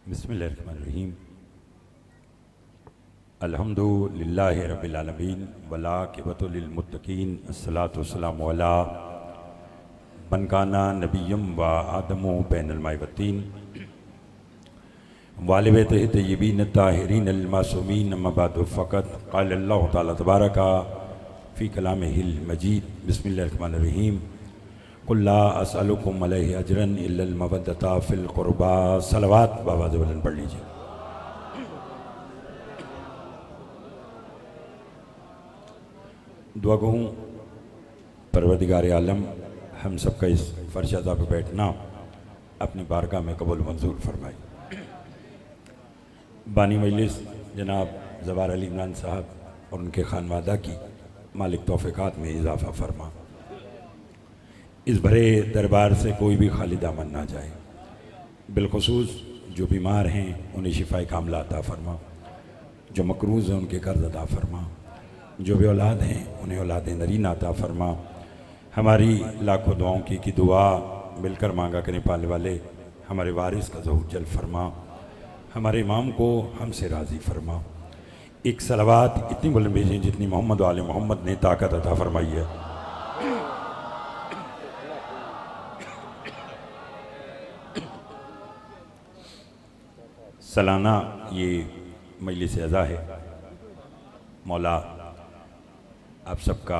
बिस्मिल्लाहिर्रहमानिर्रहीम। अल्हम्दुलिल्लाहि रब्बिल आलमीन वलाक़िबतु लिल मुत्तक़ीन अस्सलातु वस्सलामु अला मन काना नबिय्यम व आदमु बैनल माइ वत्तीन वाले बैतिहि तय्यबीन ताहिरीन अल मासूमीन अम्मा बअदु फ़क़त क़ाल अल्लाहु तआला तबारक फ़ी कलामिहिल मजीद। बिस्मिल्लाहिर्रहमानिर्रहीम। कुल ला असअलुकुम अलैहि अजरन इल्लल मवद्दता फ़िल क़ुरबा। सलवात बाबा ज़बरन पढ़ लीजिए। दुआ गूँ परवरदिगार आलम हम सबका इस फर्शदा पर बैठना अपनी बारगाह में कबूल मंजूर फरमाए। बानी मजलिस जनाब ज़फ़र अली इमरान साहब और उनके खानवादा की मालिक तौफ़ीक़ात में इजाफ़ा फरमा। इस भरे दरबार से कोई भी खाली दामन ना जाए। बिलखुसूस जो बीमार हैं उन्हें शिफ़ाए कामिला अता फरमा, जो मकरूज़ हैं उनके कर्ज़ अता फरमा, जो भी औलाद हैं उन्हें औलाद नरीना अता फरमा। हमारी लाखों दुआओं की दुआ मिलकर मांगा करें पालने वाले हमारे वारिस का ज़हूर जल फरमा। हमारे इमाम को हमसे राज़ी फरमा। एक सलावात इतनी बुलंद भेजें जितनी मोहम्मद वाले मोहम्मद ने ताकत अता फरमाई है। सालाना ये मजलिस अज़ा है। मौला आप सबका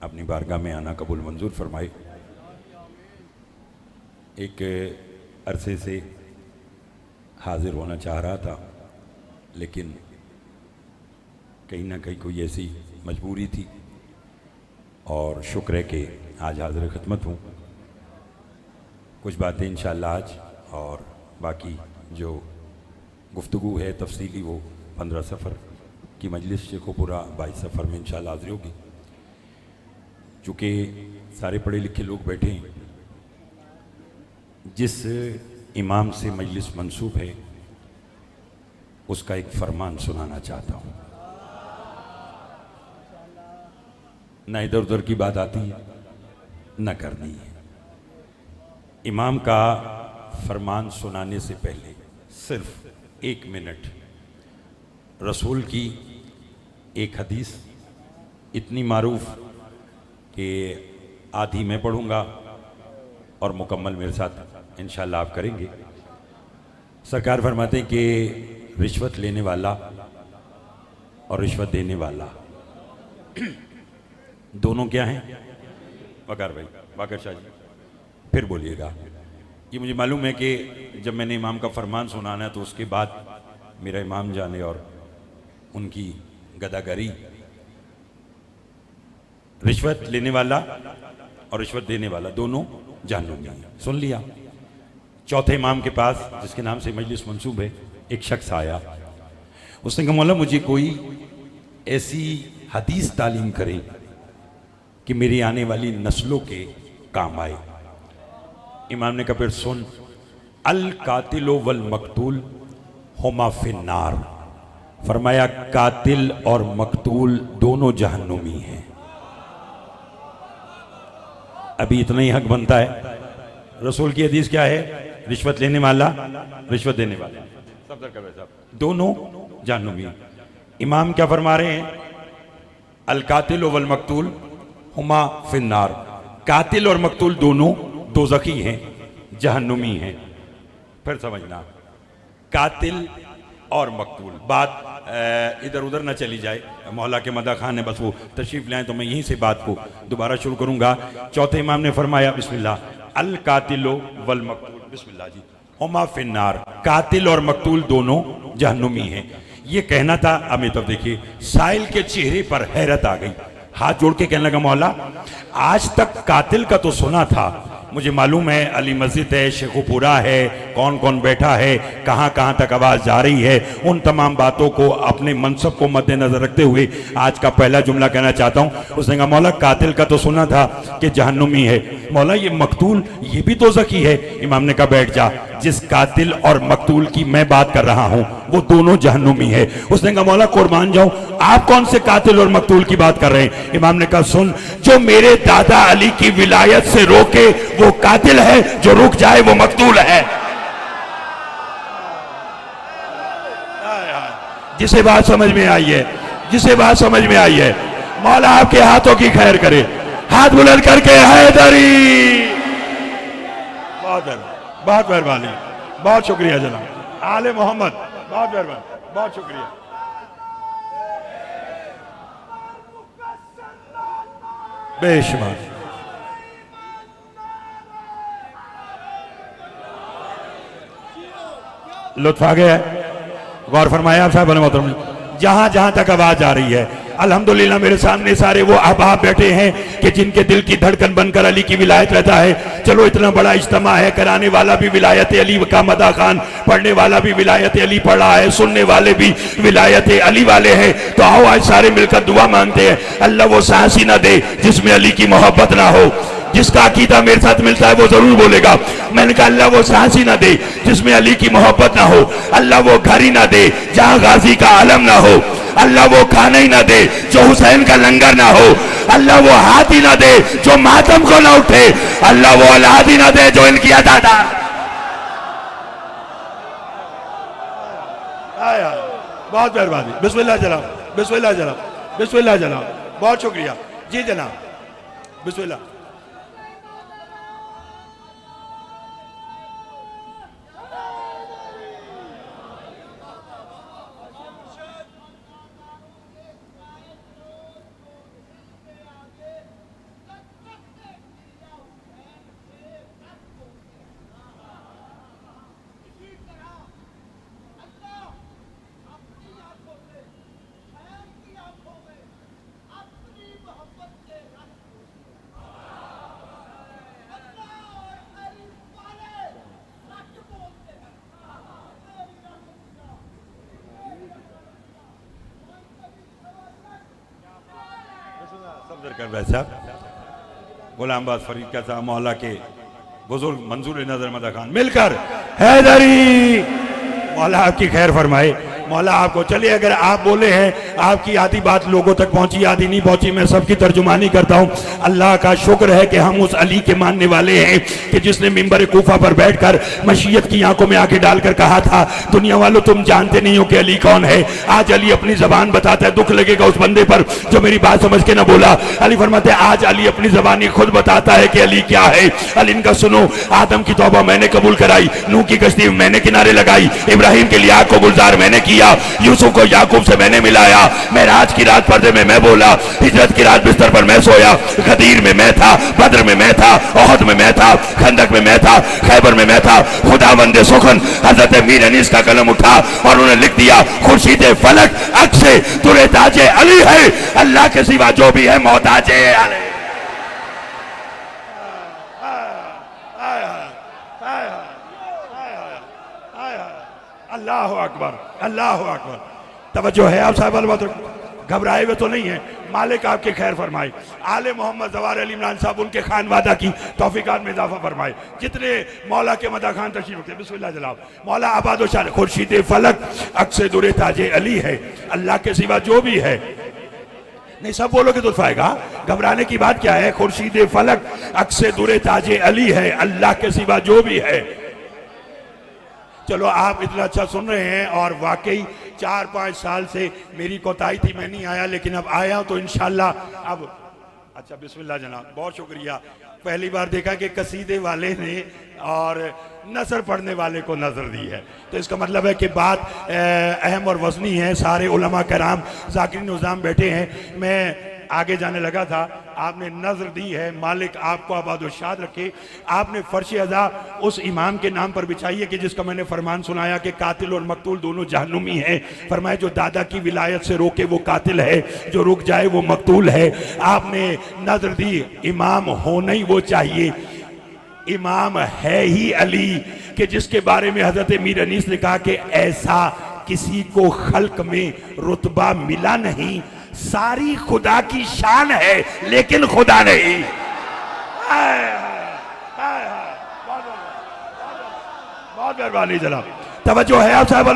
अपनी बारगाह में आना कबूल मंजूर फरमाए। एक अरसे से हाज़िर होना चाह रहा था, लेकिन कहीं ना कहीं कोई ऐसी मजबूरी थी और शुक्र है कि आज हाज़िर खिदमत हूँ। कुछ बातें इंशाअल्लाह आज और बाकी जो गुफ्तगू है तफसीली वो 15 सफ़र की मजलिस को पूरा 22 सफ़र में इंशाअल्लाह हाज़िर होगी। चूँकि सारे पढ़े लिखे लोग बैठे हैं, जिस इमाम से मजलिस मंसूब है उसका एक फरमान सुनाना चाहता हूँ। न इधर उधर की बात आती है न करनी है। इमाम का फरमान सुनाने से पहले सिर्फ 1 मिनट रसूल की एक हदीस इतनी मारूफ कि आधी मैं पढ़ूंगा और मुकम्मल मेरे साथ इंशाअल्लाह आप करेंगे। सरकार फरमाते हैं कि रिश्वत लेने वाला और रिश्वत देने वाला दोनों क्या हैं? वकार भाई, वाकर शाह जी फिर बोलिएगा। ये मुझे मालूम है कि जब मैंने इमाम का फरमान सुनाना है तो उसके बाद मेरा इमाम जाने और उनकी गदागरी। रिश्वत लेने वाला और रिश्वत देने वाला दोनों जहन्नुमी हैं। सुन लिया। चौथे इमाम के पास जिसके नाम से मजलिस मंसूब है एक शख्स आया। उसने कहा मौला मुझे कोई ऐसी हदीस तालीम करे कि मेरी आने वाली नस्लों के काम आए। इमाम ने कहा फिर सुन, अल कातिलो वल मकतूल हुमा फिन्नार। फरमाया कातिल और मकतूल दोनों जहन्नुमी हैं। अभी इतना ही हक बनता है। रसूल की हदीस क्या है? रिश्वत लेने वाला रिश्वत देने वाला सब दोनों जहन्नुमी। इमाम क्या फरमा रहे हैं? अल कातिल वल मकतूल हुमा फिन्नार। कातिल और मकतूल दोनों दोज़खी हैं, जहन्नुमी हैं। फिर समझना, कातिल और मकतूल। बात इधर उधर ना चली जाए। मौला के मदा खान है, बस वो तशरीफ लाएं तो मैं यहीं से बात को दोबारा शुरू करूंगा। चौथे इमाम ने फरमाया बिस्मिल्लाह, अल कातिलो वल मकतूल, बिस्मिल्लाह जी, हुमा फिन्नार। कातिल और मकतूल दोनों जहन्नुमी हैं। ये कहना था। अभी तब देखिए साहिल के चेहरे पर हैरत आ गई। हाथ जोड़ के कहने लगा मौला आज तक कातिल का तो सुना था, मुझे मालूम है अली मस्जिद है, शेखुपुरा है, कौन कौन बैठा है, कहाँ कहाँ तक आवाज़ जा रही है, उन तमाम बातों को अपने मनसब को मद्देनजर रखते हुए आज का पहला जुमला कहना चाहता हूँ। उसने कहा मौला कातिल का तो सुना था कि जहन्नुमी है, मौला ये मकतूल ये भी तो ज़की है। इमाम ने कहा बैठ जा, जिस कातिल और मकतूल की मैं बात कर रहा हूँ वो दोनों जहन्नुमी है। उसने कहा मौला कुर्बान जाऊं, आप कौन से कातिल और मकतूल की बात कर रहे हैं? इमाम ने कहा सुन, जो मेरे दादा अली की विलायत से रोके वो कातिल है, जो रुक जाए वो मकतूल है। जिसे बात समझ में आई है, जिसे बात समझ में आई है, मौला आपके हाथों की खैर करे। हाथ बुलंद करके हैदरी। बहुत मेहरबानी, बहुत शुक्रिया जनाब। आले मोहम्मद, बहुत मेहरबानी, बहुत शुक्रिया। बेशुमार लुत्फ आ गया है। गौर फरमाया आप साहब मोहतरम, जहां जहां तक आवाज आ रही है अल्हम्दुलिल्लाह मेरे सामने सारे वो अहबाब बैठे हैं कि जिनके दिल की धड़कन बनकर अली की विलायत रहता है। चलो इतना बड़ा इज्तिमा है, कराने वाला भी विलायत अली का मदा खान, पढ़ने वाला भी विलायत अली पढ़ा है, सुनने वाले भी विलायत अली वाले हैं। तो आओ आज सारे मिलकर दुआ मांगते हैं, अल्लाह वो सांस ही ना दे जिसमें अली की मोहब्बत ना हो। जिसका अकीदा मेरे साथ मिलता है वो जरूर बोलेगा। मैंने कहा अल्लाह वो सांस ही ना दे जिसमें अली की मोहब्बत ना हो। अल्लाह वो घर ही ना दे जहां गाजी का आलम ना हो। अल्लाह वो खाना ही ना दे जो हुसैन का लंगर ना हो। अल्लाह वो हाथ ही ना दे जो मातम को ना उठे। अल्लाह वो औलाद ही ना दे जो इनकी अदा। बहुत मेहरबानी। बिस्मिल्लाह जनाब, बिस्मिल्लाह जनाब, बिस्मिल्लाह जनाब, बहुत शुक्रिया जी जनाब, बिस्मिल्लाह। गुलामबाद फरीद का साहब मौला के बुजुर्ग मंजूर नजर मदा खान मिलकर हैदरी। मौला आपकी खैर फरमाए, मौला आपको। चलिए अगर आप बोले हैं आपकी आधी बात लोगों तक पहुंची, आधी नहीं पहुंची, मैं सबकी तर्जुमानी करता हूं। अल्लाह का शुक्र है कि हम उस अली के मानने वाले हैं कि जिसने मिंबर कूफा पर बैठकर मशीयत की आंखों में आंखें डालकर कहा था, दुनिया वालों तुम जानते नहीं हो कि अली कौन है। आज अली अपनी जबान बताता है, दुख लगेगा उस बंदे पर जो मेरी बात समझ के ना बोला। अली फरमाते आज अली अपनी जबानी खुद बताता है कि अली क्या है। अली इनका सुनो, आदम की तौबा मैंने कबूल कराई, नूह की कश्ती मैंने किनारे लगाई, इब्राहिम के लिए आग को गुलजार मैंने किया, यूसुफ को याकूब से मैंने मिलाया, मेराज की रात पर्दे में मैं बोला, हिजरत की रात बिस्तर पर मैं सोया, गदीर में मैं था, बद्र में मैं था, ओहद में मैं था, खंदक में मैं था, खैबर में मैं था। खुदावंदे सुखन हजरत मीर अनीस का कलम उठा और उन्होंने लिख दिया, खुर्शीद फलक अक्से तुरे ताजे अली है, अल्लाह के सिवा जो भी है मोहताजे अली। अल्लाह अकबर, अल्लाह अकबर। तवज्जो है आप साहब, घबराए हुए तो नहीं है। मालिक आपके खैर फरमाए। आले मोहम्मद जवार अली इमरान साहब उनके खानवादा की तौफीकात में इजाफा फरमाए। जितने मौला के मदा खान तशरीफ रखते बिस्मिल्लाह जनाब। मौला आबाद व शान खुर्शीद फलक अक्से दुरे ताजे अली है, अल्लाह के सिवा जो भी है। नहीं सब बोलोगे तो आएगा, घबराने की बात क्या है। खुर्शीद फलक अक्से दुरे ताजे अली है, अल्लाह के सिवा जो भी है। चलो आप इतना अच्छा सुन रहे हैं और वाकई 4-5 साल से मेरी कोताही थी, मैं नहीं आया, लेकिन अब आया तो इंशाल्लाह अब। अच्छा बिस्मिल्लाह जनाब, बहुत शुक्रिया। पहली बार देखा कि कसीदे वाले ने और नसर पढ़ने वाले को नजर दी है, तो इसका मतलब है कि बात अहम और वजनी है। सारे उलमा कराम ज़ाकिरीन निज़ाम बैठे हैं, मैं आगे जाने लगा था, आपने नजर दी है। मालिक आपको आबाद व शाद रखे। आपने फर्श अज़ा उस इमाम के नाम पर बिछाई है कि जिसका मैंने फरमान सुनाया कि कातिल और मकतूल दोनों जहन्नुमी हैं। फरमाया जो दादा की विलायत से रोके वो कातिल है, जो रुक जाए वो मकतूल है। आपने नजर दी, इमाम होना ही वो चाहिए, इमाम है ही अली, कि जिसके बारे में हजरत मीर अनीस ने कहा कि ऐसा किसी को खल्क में रुतबा मिला नहीं, सारी खुदा की शान है लेकिन खुदा नहीं। बहुत मेहरबानी जनाब, तवज्जो है आप साहब।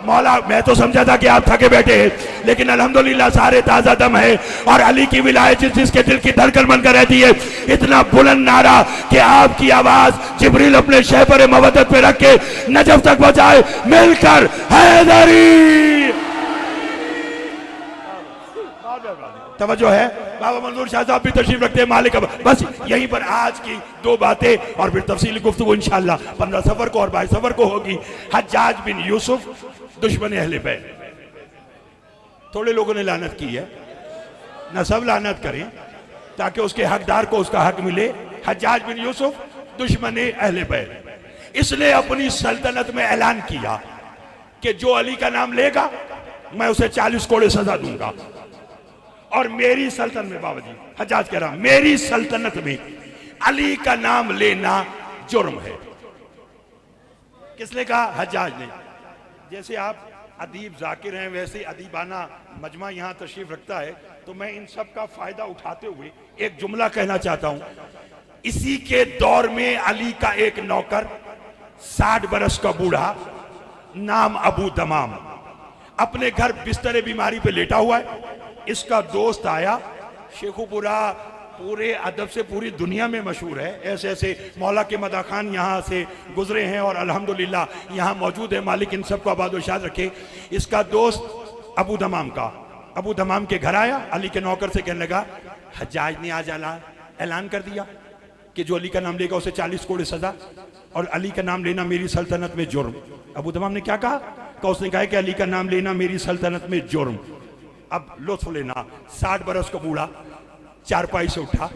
मौला मैं तो समझा था कि आप थके बैठे हैं, लेकिन अल्हम्दुलिल्लाह सारे ताजा दम है और अली की विलायत जिसके दिल की धड़कन बनकर रहती है। इतना बुलंद नारा कि आपकी आवाज जिब्रील अपने शहपर मवद्दत पे रख के नजफ तक पहुंचाए। मिलकर हैदरी तवज्जो है। बाबा मंजूर शाह साहब भी तशरीफ रखते हैं मालिक। बस यहीं पर आज की दो बातें और फिर तफसीली गुफ्तगू इंशाअल्लाह 15 सफर को और 22 सफर को होगी। हज्जाज बिन यूसुफ दुश्मन अहले बैत। थोड़े लोगों ने लानत की है, न सब लानत करें ताकि उसके हकदार को उसका हक मिले। हज्जाज बिन यूसुफ दुश्मन अहले बैत, इसने अपनी सल्तनत में ऐलान किया कि जो अली का नाम लेगा मैं उसे 40 कोड़े सजा दूंगा। और मेरी सल्तनत में, बाबा जी हज्जाज कह रहा, मेरी सल्तनत में अली का नाम लेना जुर्म है। किसने कहा? हज्जाज ने। जैसे आप अदीब जाकिर हैं वैसे अदीबाना मजमा यहां तशरीफ रखता है, तो मैं इन सब का फायदा उठाते हुए एक जुमला कहना चाहता हूं। इसी के दौर में अली का एक नौकर 60 बरस का बूढ़ा नाम अबू दमाम अपने घर बिस्तरे बीमारी पे लेटा हुआ है। इसका दोस्त आया, शेखुपुरा पूरे अदब से पूरी दुनिया में मशहूर है, ऐसे ऐसे मौला के मदा खान यहाँ से गुजरे हैं और अल्हम्दुलिल्लाह यहाँ मौजूद है। मालिक इन सबको आबाद व शाद रखे। इसका दोस्त अबू दमाम का, अबू दमाम के घर आया, अली के नौकर से कहने लगा हज्जाज ने आज ऐलान कर दिया कि जो अली का नाम लेगा उसे 40 कोड़े सजा, और अली का नाम लेना मेरी सल्तनत में जुर्म। अबू दमाम ने क्या कहा? उसने कहा कि अली का नाम लेना मेरी सल्तनत में जुर्म। अब लुत्फ लेना, 60 बरस का बूढ़ा चारपाई से उठा,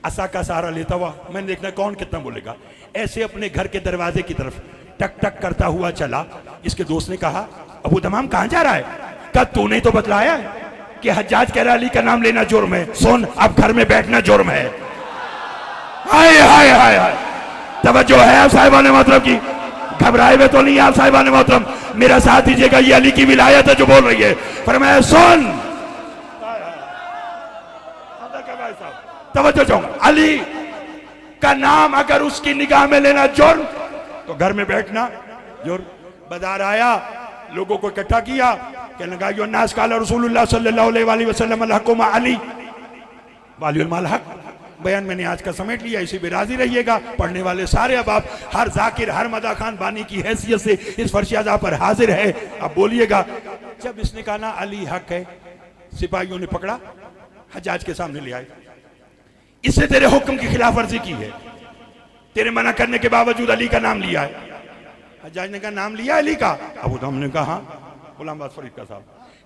असा का सहारा लेता हुआ, मैंने देखना कौन कितना बोलेगा, ऐसे अपने घर के दरवाजे की तरफ टक टक करता हुआ चला। इसके दोस्त ने कहा अबू दमाम कहां जा रहा है? क्या तूने तो बतलाया है कि हज्जाज कह रहा अली का नाम लेना जुर्म है। सुन, अब घर में बैठना जुर्म है। हाय हाय हाय हाय, तवज्जो है आप साहिबान मोहतरम की, घबराए हुए तो नहीं आप साहिबान मोहतरम, मेरा साथ दीजिएगा। ये अली की विलायत है जो बोल रही है। फरमाया सुन, तवज्जो चाहूंगा, अली का नाम अगर उसकी निगाह में लेना जुर्म तो घर में बैठना जुर्म। बाजार आया, लोगों को इकट्ठा किया, कहने लगा यो नास काला रसूलुल्लाह सल्लल्लाहु अलैहि वसल्लम अल हक़ मा अली वालियुल माल हक़। बयान मैंने आज का समेट लिया, इसी पे राजी रहिएगा। पढ़ने वाले सारे अब आप, हर जाकिर हर मदा खान बानी की हैसियत से इस फर्शियादा पर हाजिर है। अब बोलिएगा। जब इसने कहा ना अली हक है, सिपाहियों ने पकड़ा, हज्जाज के सामने ले आए। इससे तेरे हुक्म की खिलाफ वर्जी की है, तेरे मना करने के बावजूद अली का नाम लिया है। हज्जाज ने कहा नाम लिया अली का? अबू दमाम ने कहा हाँ। गुलाम बाद फरीद का साहब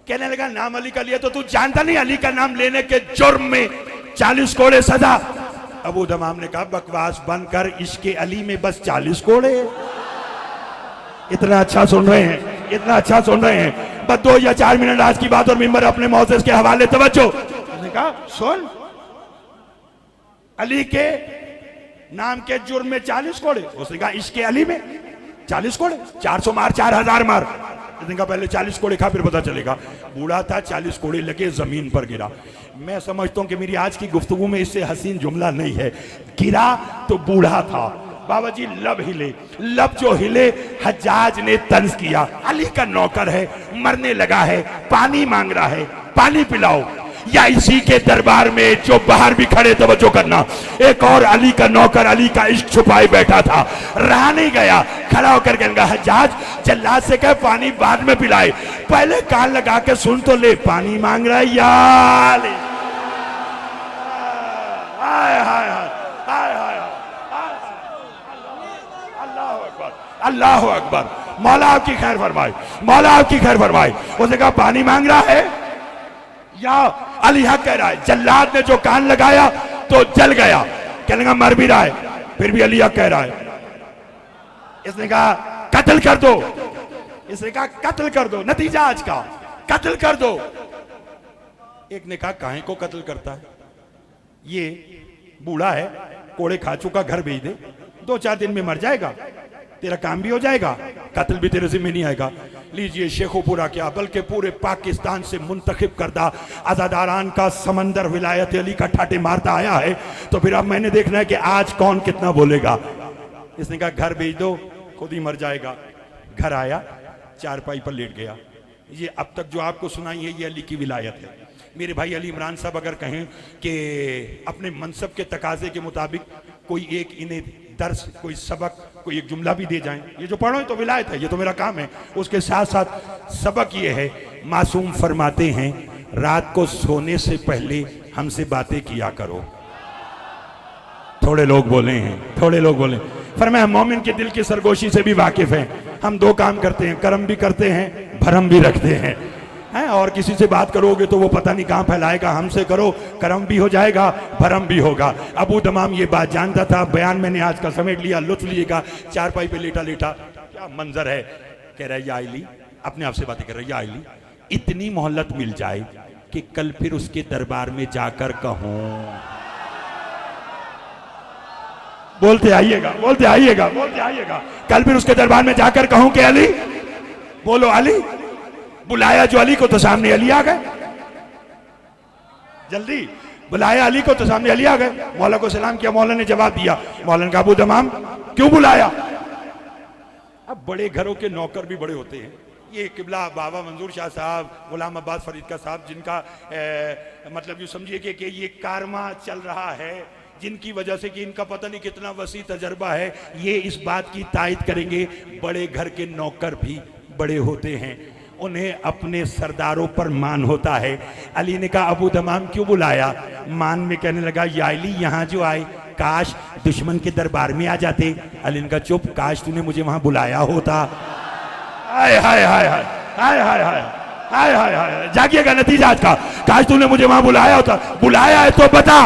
कहने लगा नाम अली का लिया तो तू जानता नहीं अली का नाम लेने के जुर्म में 40 कोड़े सजा। अबू दमाम ने कहा बकवास बंद कर, इश्के अली में बस 40 कोड़े। इतना अच्छा सुन रहे हैं, इतना अच्छा सुन रहे हैं। बस 2 या 4 मिनट आज की बात और मिंबर अपने मौज़िज़ के हवाले। तवज्जो। उसने कहा सुन, अली के नाम के जुर्म में 40 कोड़े। उसने कहा इश्के अली में 40 कोड़े, 400 मार 4000 मार। उसने कहा पहले 40 कोड़े खा फिर पता चलेगा। बूढ़ा था, 40 कोड़े लगे, जमीन पर गिरा। मैं समझता हूं कि मेरी आज की गुफ्तगू में इससे हसीन जुमला नहीं है। गिरा तो बूढ़ा था। बाबा जी लब हिले, लब जो हिले, हज्जाज ने तंज किया, अली का नौकर है, मरने लगा है, पानी मांग रहा है, पानी पिलाओ। या इसी के दरबार में जो बाहर भी खड़े, तवज्जो करना, एक और अली का नौकर अली का इश्क छुपाए बैठा था, रहा नहीं गया, खड़ा होकर कहने हज्जाज जल्लाद से कहे पानी बाद में पिलाए, पहले कान लगा के सुन तो ले, पानी मांग रहा है यार। हाय हाय हाय हाय, अल्लाह अकबर, अल्लाह अकबर। मौला आपकी खैर फरमाए, मौला आपकी खैर फरमाए। उसने कहा पानी मांग रहा है या अली हक कह रहा है। जल्लाद ने जो कान लगाया तो जल गया, कहने लगा मर भी रहा है, फिर भी अली हक कह रहा है। इसने कहा कत्ल कर दो, इसने कहा कत्ल कर दो, नतीजा आज का कत्ल कर दो। एक ने कहा काहे को कत्ल करता है, ये बूढ़ा है, कोड़े खा चुका, घर भेज दे, 2-4 दिन में मर जाएगा, तेरा काम भी हो जाएगा, कत्ल भी तेरे जिम्मे नहीं आएगा। लीजिए शेखुपुरा क्या बल्कि पूरे पाकिस्तान से मुंतखब करदा आजादारान का समंदर विलायत अली का ठाटे मारता आया है। तो फिर अब मैंने देखना है कि आज कौन कितना बोलेगा। इसने कहा घर भेज दो, खुद ही मर जाएगा। घर आया, चारपाई पर लेट गया। ये अब तक जो आपको सुनाई है ये अली की विलायत है। मेरे भाई अली इमरान साहब अगर कहें कि अपने मनसब के तकाजे के मुताबिक कोई एक इन्हें दर्स, कोई सबक, कोई एक जुमला भी दे जाएं, ये जो पढ़ो तो विलायत है, ये तो मेरा काम है। उसके साथ साथ सबक ये है, मासूम फरमाते हैं रात को सोने से पहले हमसे बातें किया करो। थोड़े लोग बोले हैं, थोड़े लोग बोले। फरमाया मोमिन के दिल की सरगोशी से भी वाकिफ हैं। हम दो काम करते हैं, कर्म भी करते हैं, भरम भी रखते हैं। और किसी से बात करोगे तो वो पता नहीं कहां फैलाएगा। हमसे करो, कर्म भी हो जाएगा, भरम भी होगा। अबू तमाम ये बात जानता था। बयान मैंने आज का समेट लिया, लुत्फ लीजिएगा। चारपाई पे लेटा लेटा क्या मंजर है। कह रहा है या अली, अपने आप से बातें कर रहा है, या अली इतनी मोहलत मिल जाए कि कल फिर उसके दरबार में जाकर कहूं। बोलते आइएगा, बोलते आइएगा, बोलते आइएगा। कल फिर उसके दरबार में जाकर कहूं कि अली, बोलो अली। बुलाया जो अली को तो सामने अली आ गए। जल्दी बुलाया अली को तो सामने अली आ गए। मौला को सलाम किया, मौला ने जवाब दिया। मौला ने कहा अबू तमाम क्यों बुलाया? अब बड़े घरों के नौकर भी बड़े होते हैं। ये किबला बाबा मंजूर शाह साहब, गुलाम अब्बास फरीद साहब, जिनका मतलब यूँ समझिए कि ये कारवा चल रहा है, जिनकी वजह से कि इनका पता नहीं कितना वसी तजर्बा है, ये इस बात की तायद करेंगे। बड़े घर के नौकर भी बड़े होते हैं, उन्हें अपने सरदारों पर मान होता है। अली ने कहा अबू तमाम क्यों बुलाया? मान में कहने लगा या अली यहाँ जो आए काश दुश्मन के दरबार में आ जाते। अली ने कहा चुप, काश तूने मुझे वहां बुलाया होता। हाय हाय हाय हाय हाय हाय हाय हाय हाय हाय, जागिएगा नतीजा आज का। काश तूने मुझे वहां बुलाया होता। बुलाया है तो बता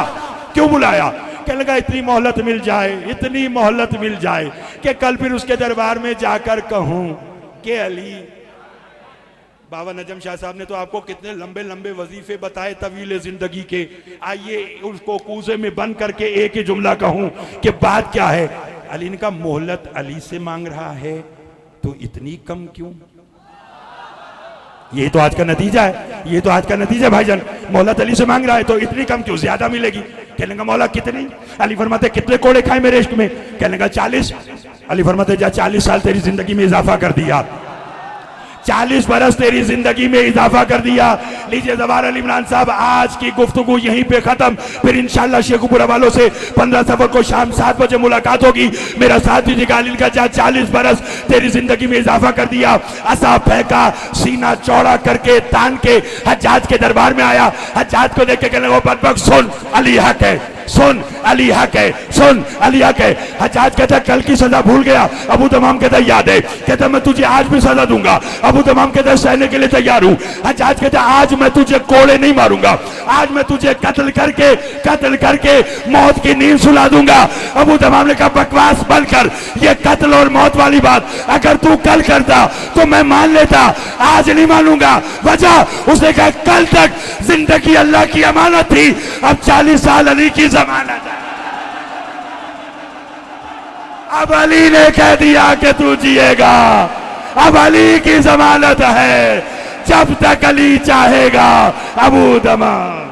क्यों बुलाया? कहने लगा इतनी मोहलत मिल जाए, इतनी मोहलत मिल जाए कि कल फिर उसके दरबार में जाकर कहूं कि अली। बाबा नजम शाह साहब ने तो आपको कितने लंबे लंबे वजीफे बताए तवील जिंदगी के। आइए उसको कूजे में बंद करके एक ही जुमला कहूं कि बात क्या है। अली ने कहा मोहलत अली से मांग रहा है तो इतनी कम क्यों? ये तो आज का नतीजा है, ये तो आज का नतीजा है भाईजान। मोहलत अली से मांग रहा है तो इतनी कम क्यों, ज्यादा मिलेगी। कहने का मौला कितनी? अली फरमाते कितने कोड़े खाए मेरे इश्क में? कहने का 40। अली फरमाते जा 40 साल तेरी जिंदगी में इजाफा कर दिया, 40 बरस तेरी जिंदगी में इजाफा कर दिया। लीजिए जवाहर अली इमरान साहब, आज की गुफ्तगू यहीं पे खत्म। फिर इंशाल्लाह शेखुपुरा वालों से 15 सफर को शाम 7 बजे मुलाकात होगी। मेरा साथ दीजिएगा। अली का जा 40 बरस तेरी जिंदगी में इजाफा कर दिया। असा फेंका, सीना चौड़ा करके तान के हज्जाज के दरबार में आया। हज्जाज को देख के कहने वो बदबख्त सुन अली हक है, सुन अली हक है, सुन अली हक है। हज्जाज कहता कल की सजा भूल गया। अबू तमाम कहता याद है। कहता मैं तुझे आज भी सजा दूंगा। अबू तमाम कहता सहने के लिए तैयार हूं। हज्जाज कहता आज मैं तुझे कोड़े नहीं मारूंगा, आज मैं तुझे कत्ल करके मौत की नींद सुला दूंगा। अबू तमाम ने कहा बकवास बंद कर, ये कत्ल और मौत वाली बात अगर तू कल करता तो मैं मान लेता, आज नहीं मानूंगा। वजह उसने कहा कल तक जिंदगी अल्लाह की अमानत थी, अब 40 साल अली की जमानत है। अब अली ने कह दिया कि तू जिएगा, अब अली की जमानत है। जब तक अली चाहेगा अबू तमाम